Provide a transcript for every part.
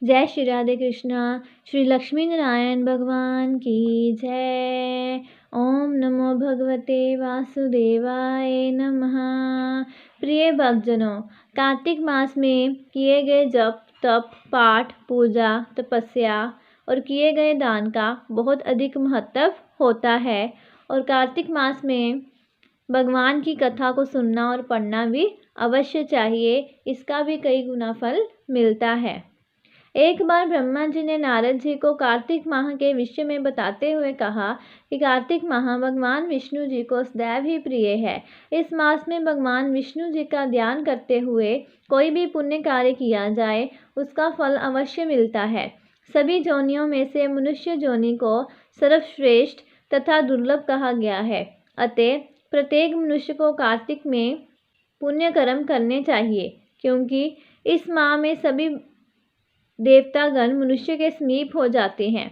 जय श्री राधे कृष्णा। श्री लक्ष्मी नारायण भगवान की जय। ओम नमो भगवते वासुदेवाय नमः। प्रिय भक्तजनों, कार्तिक मास में किए गए जप तप पाठ पूजा तपस्या और किए गए दान का बहुत अधिक महत्व होता है और कार्तिक मास में भगवान की कथा को सुनना और पढ़ना भी अवश्य चाहिए। इसका भी कई गुना फल मिलता है। एक बार ब्रह्मा जी ने नारद जी को कार्तिक माह के विषय में बताते हुए कहा कि कार्तिक माह भगवान विष्णु जी को सदैव ही प्रिय है। इस मास में भगवान विष्णु जी का ध्यान करते हुए कोई भी पुण्य कार्य किया जाए उसका फल अवश्य मिलता है। सभी जोनियों में से मनुष्य जोनि को सर्वश्रेष्ठ तथा दुर्लभ कहा गया है। अतः प्रत्येक मनुष्य को कार्तिक में पुण्य कर्म करने चाहिए, क्योंकि इस माह में सभी देवतागण मनुष्य के समीप हो जाते हैं।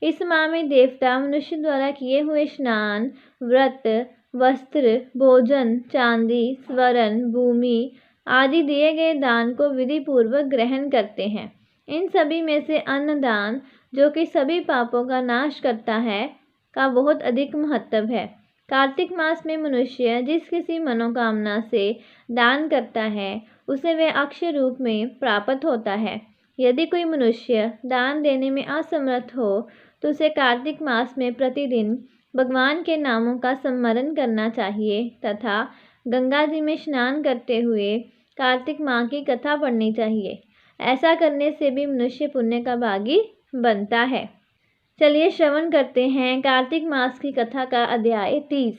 इस माह में देवता मनुष्य द्वारा किए हुए स्नान व्रत वस्त्र भोजन चांदी स्वर्ण भूमि आदि दिए गए दान को विधि पूर्वक ग्रहण करते हैं। इन सभी में से अन्नदान, जो कि सभी पापों का नाश करता है, का बहुत अधिक महत्व है। कार्तिक मास में मनुष्य जिस किसी मनोकामना से दान करता है उसे वह अक्षय रूप में प्राप्त होता है। यदि कोई मनुष्य दान देने में असमर्थ हो तो उसे कार्तिक मास में प्रतिदिन भगवान के नामों का स्मरण करना चाहिए तथा गंगा जी में स्नान करते हुए कार्तिक माह की कथा पढ़नी चाहिए। ऐसा करने से भी मनुष्य पुण्य का भागी बनता है। चलिए श्रवण करते हैं कार्तिक मास की कथा का अध्याय 30।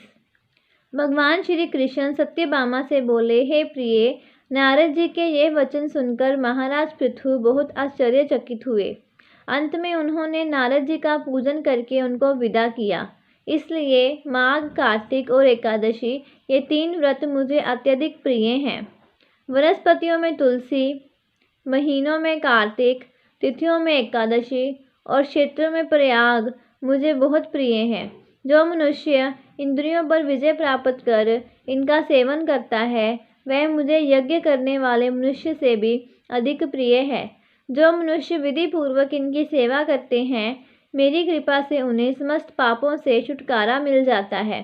भगवान श्री कृष्ण सत्यभामा से बोले, हे प्रिय, नारद जी के ये वचन सुनकर महाराज पृथु बहुत आश्चर्यचकित हुए। अंत में उन्होंने नारद जी का पूजन करके उनको विदा किया। इसलिए माघ कार्तिक और एकादशी ये 3 व्रत मुझे अत्यधिक प्रिय हैं। वनस्पतियों में तुलसी, महीनों में कार्तिक, तिथियों में एकादशी और क्षेत्रों में प्रयाग मुझे बहुत प्रिय हैं। जो मनुष्य इंद्रियों पर विजय प्राप्त कर इनका सेवन करता है वह मुझे यज्ञ करने वाले मनुष्य से भी अधिक प्रिय है। जो मनुष्य विधि पूर्वक इनकी सेवा करते हैं मेरी कृपा से उन्हें समस्त पापों से छुटकारा मिल जाता है।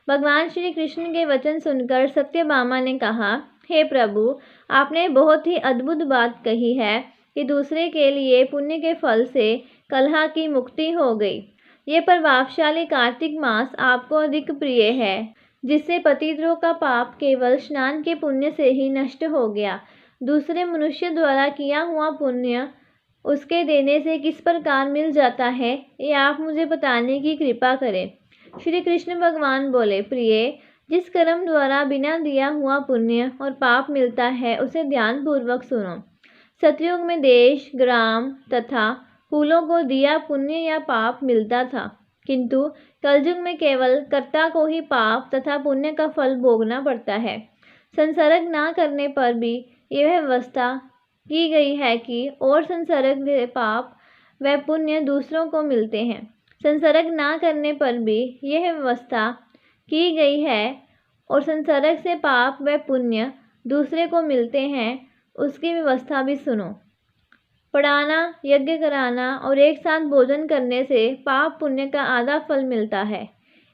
भगवान श्री कृष्ण के वचन सुनकर सत्यभामा ने कहा, हे प्रभु, आपने बहुत ही अद्भुत बात कही है कि दूसरे के लिए पुण्य के फल से कलह की मुक्ति हो गई। ये प्रभावशाली कार्तिक मास आपको अधिक प्रिय है, जिससे पतिद्रोह का पाप केवल स्नान के पुण्य से ही नष्ट हो गया। दूसरे मनुष्य द्वारा किया हुआ पुण्य उसके देने से किस प्रकार मिल जाता है, ये आप मुझे बताने की कृपा करें। श्री कृष्ण भगवान बोले, प्रिय, जिस कर्म द्वारा बिना दिया हुआ पुण्य और पाप मिलता है उसे ध्यानपूर्वक सुनो। सतयुग में देश ग्राम तथा कुलों को दिया पुण्य या पाप मिलता था, किंतु कलयुग में केवल कर्ता को ही पाप तथा पुण्य का फल भोगना पड़ता है। संसर्ग ना करने पर भी यह व्यवस्था की गई है कि और संसर्ग से पाप व पुण्य दूसरों को मिलते हैं। संसर्ग ना करने पर भी यह व्यवस्था की गई है और संसर्ग से पाप व पुण्य दूसरे को मिलते हैं, उसकी व्यवस्था भी सुनो। पढ़ाना, यज्ञ कराना और एक साथ भोजन करने से पाप पुण्य का आधा फल मिलता है।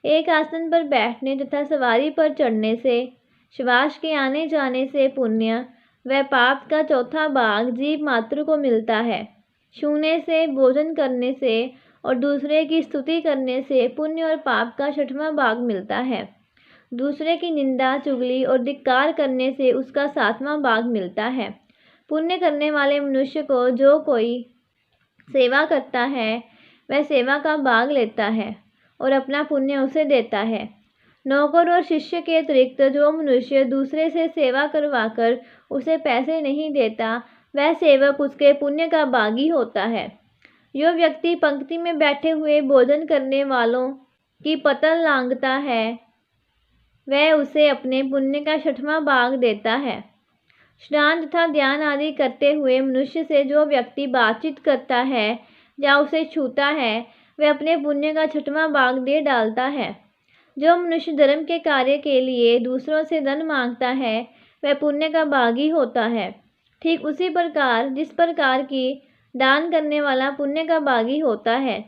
एक आसन पर बैठने तथा सवारी पर चढ़ने से, श्वास के आने जाने से पुण्य व पाप का चौथा भाग जीव मात्र को मिलता है। छूने से, भोजन करने से और दूसरे की स्तुति करने से पुण्य और पाप का 6वां भाग मिलता है। दूसरे की निंदा चुगली और धिक्कार करने से उसका 7वां भाग मिलता है। पुण्य करने वाले मनुष्य को जो कोई सेवा करता है वह सेवा का भाग लेता है और अपना पुण्य उसे देता है। नौकर और शिष्य के अतिरिक्त जो मनुष्य दूसरे से सेवा करवाकर उसे पैसे नहीं देता वह सेवक उसके पुण्य का भागी होता है। जो व्यक्ति पंक्ति में बैठे हुए भोजन करने वालों की पतल लांघता है वह उसे अपने पुण्य का 6वां भाग देता है। स्नान तथा ध्यान आदि करते हुए मनुष्य से जो व्यक्ति बातचीत करता है या उसे छूता है वह अपने पुण्य का 6वां भाग दे डालता है। जो मनुष्य धर्म के कार्य के लिए दूसरों से धन मांगता है वह पुण्य का भागी होता है। ठीक उसी प्रकार जिस प्रकार की दान करने वाला पुण्य का भागी होता है।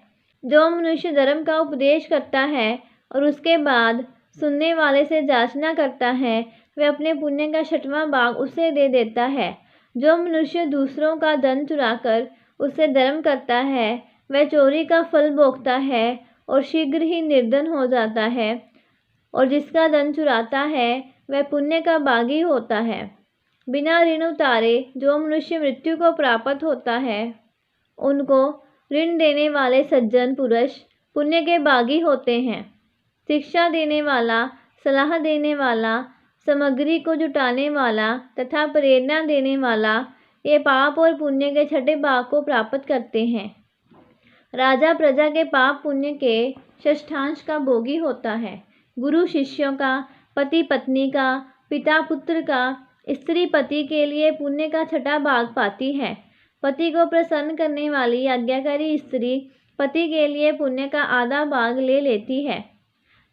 जो मनुष्य धर्म का उपदेश करता है और उसके बाद सुनने वाले से याचना करता है, वह अपने पुण्य का 6वां भाग उसे दे देता है। जो मनुष्य दूसरों का धन चुराकर उससे धर्म करता है, वह चोरी का फल भोगता है और शीघ्र ही निर्धन हो जाता है। और जिसका धन चुराता है वह पुण्य का भागी होता है। बिना ऋण उतारे जो मनुष्य मृत्यु को प्राप्त होता है, उनको ऋण देने वाले सज्जन पुरुष पुण्य के भागी होते हैं। शिक्षा देने वाला, सलाह देने वाला, सामग्री को जुटाने वाला तथा प्रेरणा देने वाला, ये पाप और पुण्य के 6ठे भाग को प्राप्त करते हैं। राजा प्रजा के पाप पुण्य के 6ठांश का भोगी होता है। गुरु शिष्यों का, पति पत्नी का, पिता पुत्र का, स्त्री पति के लिए पुण्य का 6ठा भाग पाती है। पति को प्रसन्न करने वाली आज्ञाकारी स्त्री पति के लिए पुण्य का आधा भाग ले लेती है।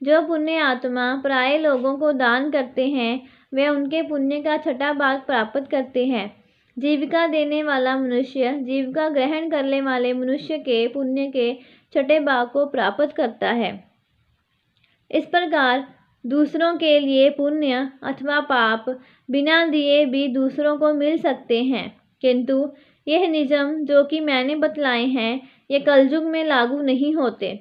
जो पुण्य आत्मा पराये लोगों को दान करते हैं, वे उनके पुण्य का 6ठा भाग प्राप्त करते हैं। जीविका देने वाला मनुष्य जीविका ग्रहण करने वाले मनुष्य के पुण्य के 6ठे भाग को प्राप्त करता है। इस प्रकार दूसरों के लिए पुण्य अथवा पाप बिना दिए भी दूसरों को मिल सकते हैं, किंतु यह नियम जो कि मैंने बतलाए हैं, ये कलयुग में लागू नहीं होते।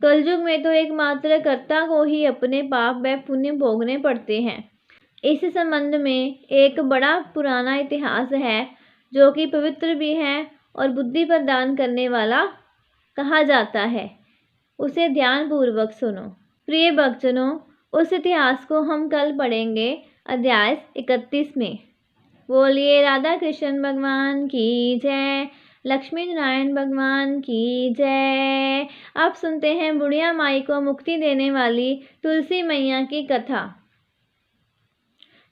कलयुग में तो एकमात्र कर्ता को ही अपने पाप व पुण्य भोगने पड़ते हैं। इस संबंध में एक बड़ा पुराना इतिहास है, जो कि पवित्र भी है और बुद्धि प्रदान करने वाला कहा जाता है। उसे ध्यानपूर्वक सुनो। प्रिय भक्तजनों, उस इतिहास को हम कल पढ़ेंगे अध्याय 31 में। बोलिए राधा कृष्ण भगवान की जय, लक्ष्मी नारायण भगवान की जय। आप सुनते हैं बुढ़िया माई को मुक्ति देने वाली तुलसी मैया की कथा।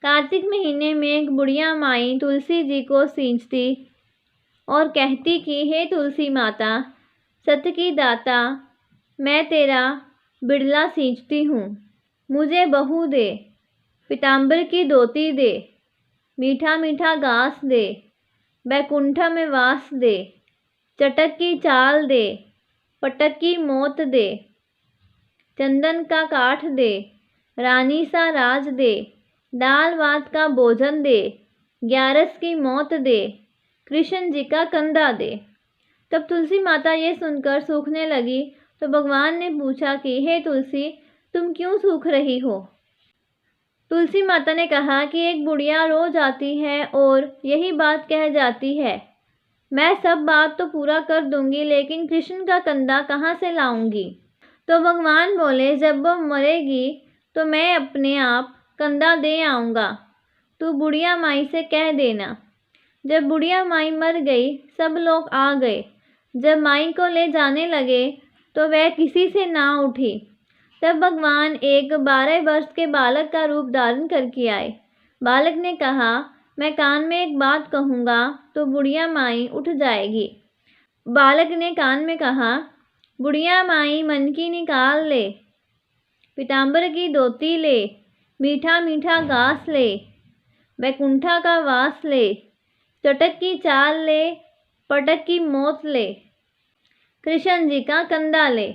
कार्तिक महीने में एक बुढ़िया माई तुलसी जी को सींचती और कहती कि हे तुलसी माता, सत्य की दाता, मैं तेरा बिड़ला सींचती हूँ, मुझे बहू दे, पीताम्बर की धोती दे, मीठा मीठा घास दे, बैकुंठ में वास दे, चटक की चाल दे, पटक की मौत दे, चंदन का काठ दे, रानी सा राज दे, दाल भात का भोजन दे, 11 की मौत दे, कृष्ण जी का कंधा दे। तब तुलसी माता ये सुनकर सूखने लगी तो भगवान ने पूछा कि हे तुलसी, तुम क्यों सूख रही हो? तुलसी माता ने कहा कि एक बुढ़िया रोज आती है और यही बात कह जाती है, मैं सब बात तो पूरा कर दूंगी, लेकिन कृष्ण का कंधा कहाँ से लाऊंगी? तो भगवान बोले, जब वो मरेगी तो मैं अपने आप कंधा दे आऊँगा, तू बुढ़िया माई से कह देना। जब बुढ़िया माई मर गई, सब लोग आ गए। जब माई को ले जाने लगे तो वह किसी से ना उठी। तब भगवान एक 12 वर्ष के बालक का रूप धारण करके आए। बालक ने कहा, मैं कान में एक बात कहूँगा तो बुढ़िया माई उठ जाएगी। बालक ने कान में कहा, बुढ़िया माई मन की निकाल ले, पीताम्बर की धोती ले, मीठा मीठा घास ले, बैकुंठा का वास ले, चटक की चाल ले, पटक की मौत ले, कृष्ण जी का कंधा ले।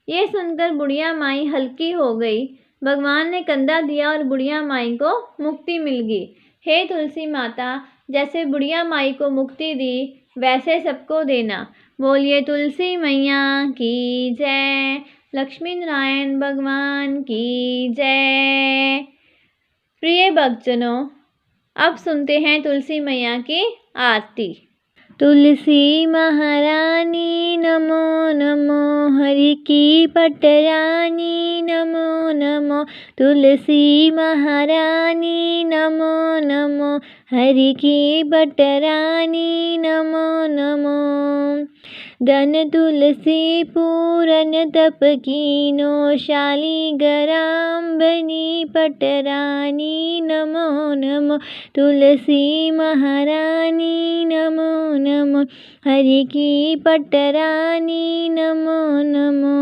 ये सुनकर बुढ़िया माई हल्की हो गई। भगवान ने कंधा दिया और बुढ़िया माई को मुक्ति मिल गई। हे तुलसी माता, जैसे बुढ़िया माई को मुक्ति दी वैसे सबको देना। बोलिए तुलसी मैया की जय, लक्ष्मी नारायण भगवान की जय। प्रिय भक्तजनों, अब सुनते हैं तुलसी मैया की आरती। तुलसी महारानी नमो नमो, हरि की पटरानी नमो नमो, तुलसी महारानी नमो नमो, हरि की पटरानी नमो नमो। धन तुलसी पूरन तप कीनो, शालिग्राम बनी पटरानी। नमो नमो तुलसी महारानी, नमो नमो हरि की पटरानी। नमो नमो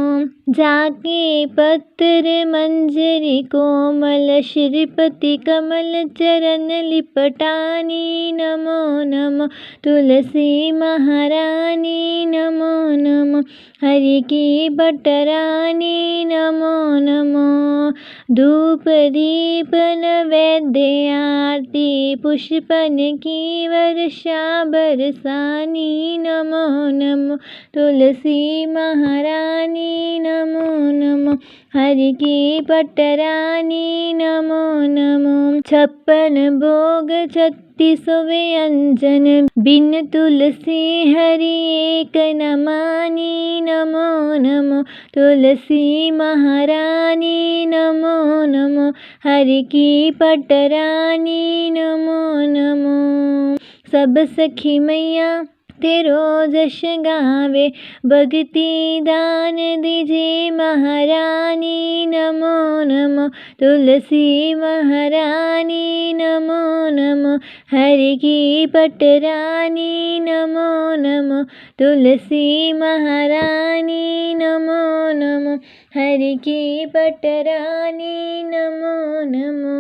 जाके पत्र मंजरी कोमल, श्रीपति कमल चरण लिपटानी। नमो नमो तुलसी महारानी, नमो नमो हरि की पटरानी। नमो नमो धूप दीप नैवेद्य आरती, पुष्पन की वर्षा बरसानी। नमो नमो तुलसी महारानी, नमो नमो हरि की पटरानी। नमो नमो 56 भोग 36 व्यंजन, बिन तुलसी हरि एक न मानी। नमो नमो तुलसी महारानी, नमो नमो हरि की पटरानी। नमो नमो सब सखी मैया तेरो जश गावे, भक्ति दान दीजिए महारानी। नमो नमो तुलसी महारानी, नमो नमो हरि की पटरानी। नमो नमो तुलसी महारानी, नमो नमो हरि की पटरानी। नमो नमो।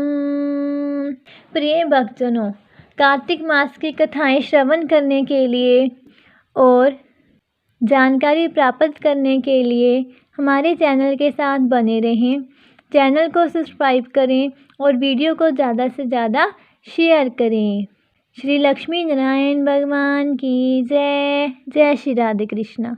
प्रिय भक्तजनों, कार्तिक मास की कथाएं श्रवण करने के लिए और जानकारी प्राप्त करने के लिए हमारे चैनल के साथ बने रहें। चैनल को सब्सक्राइब करें और वीडियो को ज़्यादा से ज़्यादा शेयर करें। श्री लक्ष्मी नारायण भगवान की जय। जय श्री राधे कृष्णा।